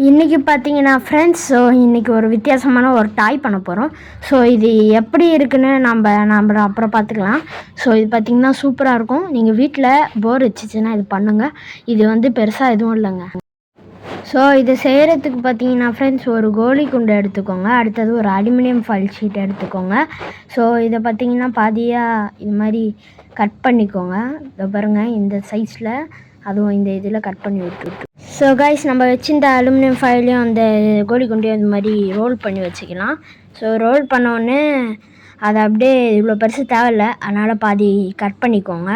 இன்றைக்கி பார்த்தீங்கன்னா friends, so இன்றைக்கி ஒரு வித்தியாசமான ஒரு டாய் பண்ண போகிறோம். ஸோ இது எப்படி இருக்குன்னு நம்ம அப்புறம் பார்த்துக்கலாம். ஸோ இது பார்த்திங்கன்னா சூப்பராக இருக்கும். நீங்கள் வீட்டில் போர் வச்சிச்சுன்னா இது பண்ணுங்கள். இது வந்து பெருசாக எதுவும் இல்லைங்க. ஸோ இது செய்கிறதுக்கு பார்த்தீங்கன்னா ஃப்ரெண்ட்ஸ், ஒரு கோலி குண்டு எடுத்துக்கோங்க. அடுத்தது ஒரு அலுமினியம் ஃபாயில் ஷீட் எடுத்துக்கோங்க. ஸோ இதை பார்த்தீங்கன்னா பாதியாக இது மாதிரி கட் பண்ணிக்கோங்க. இதை பாருங்கள், இந்த சைஸில், அதுவும் இந்த இதில் கட் பண்ணி விட்டுருக்கு. ஸோ கைஸ், நம்ம வச்சிருந்த அலுமினியம் ஃபாயிலையும் அந்த கோலி குண்டையும் இந்த மாதிரி ரோல் பண்ணி வச்சுக்கலாம். ஸோ ரோல் பண்ணோடனே அதை அப்படியே இவ்வளோ பெருசு தேவையில்லை, அதனால் பாதி கட் பண்ணிக்கோங்க.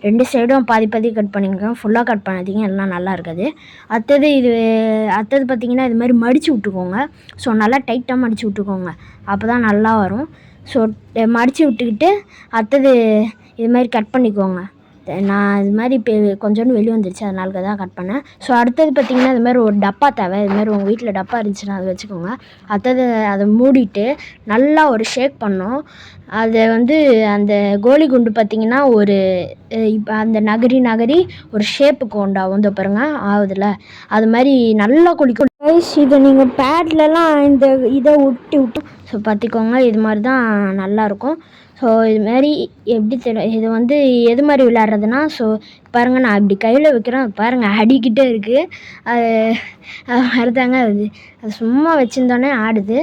2 சைடும் பாதி பாதி கட் பண்ணிக்கோங்க. ஃபுல்லாக கட் பண்ணாதீங்க, எல்லாம் நல்லா இருக்காது. அடுத்தது பார்த்திங்கன்னா இது மாதிரி மடித்து விட்டுக்கோங்க. ஸோ நல்லா டைட்டாக மடித்து விட்டுக்கோங்க, அப்போ தான் நல்லா வரும். ஸோ மடித்து விட்டுக்கிட்டு அடுத்தது இது மாதிரி கட் பண்ணிக்கோங்க. நான் இது மாதிரி இப்போ கொஞ்சோண்டு வெளியே வந்துருச்சு, அதனால தான் கட் பண்ணேன். ஸோ அடுத்தது பார்த்திங்கன்னா இது மாதிரி ஒரு டப்பா தேவை. இது மாதிரி உங்கள் வீட்டில் டப்பா இருந்துச்சுன்னா அதை வச்சுக்கோங்க. அடுத்தது அதை மூடிட்டு நல்லா ஒரு ஷேக் பண்ணோம். அதை வந்து அந்த கோலி குண்டு பார்த்திங்கன்னா ஒரு இப்போ அந்த நகரி ஒரு ஷேப்புக்கு உண்டாகும். இந்த பாருங்க ஆகுதுல, அது மாதிரி நல்லா குளிக்கும். இதை நீங்கள் பேட்லலாம் இந்த இதை விட்டு ஸோ பார்த்திக்கோங்க, இது மாதிரி தான் நல்லாயிருக்கும். ஸோ இதுமாரி எப்படி தெரியும் இது வந்து எது மாதிரி விளையாடுறதுன்னா, ஸோ பாருங்கள், நான் இப்படி கையில் வைக்கிறேன், பாருங்கள் அடிக்கிட்டே இருக்குது. அது மாதிரி தாங்க அது சும்மா வச்சுருந்தோன்னே ஆடுது.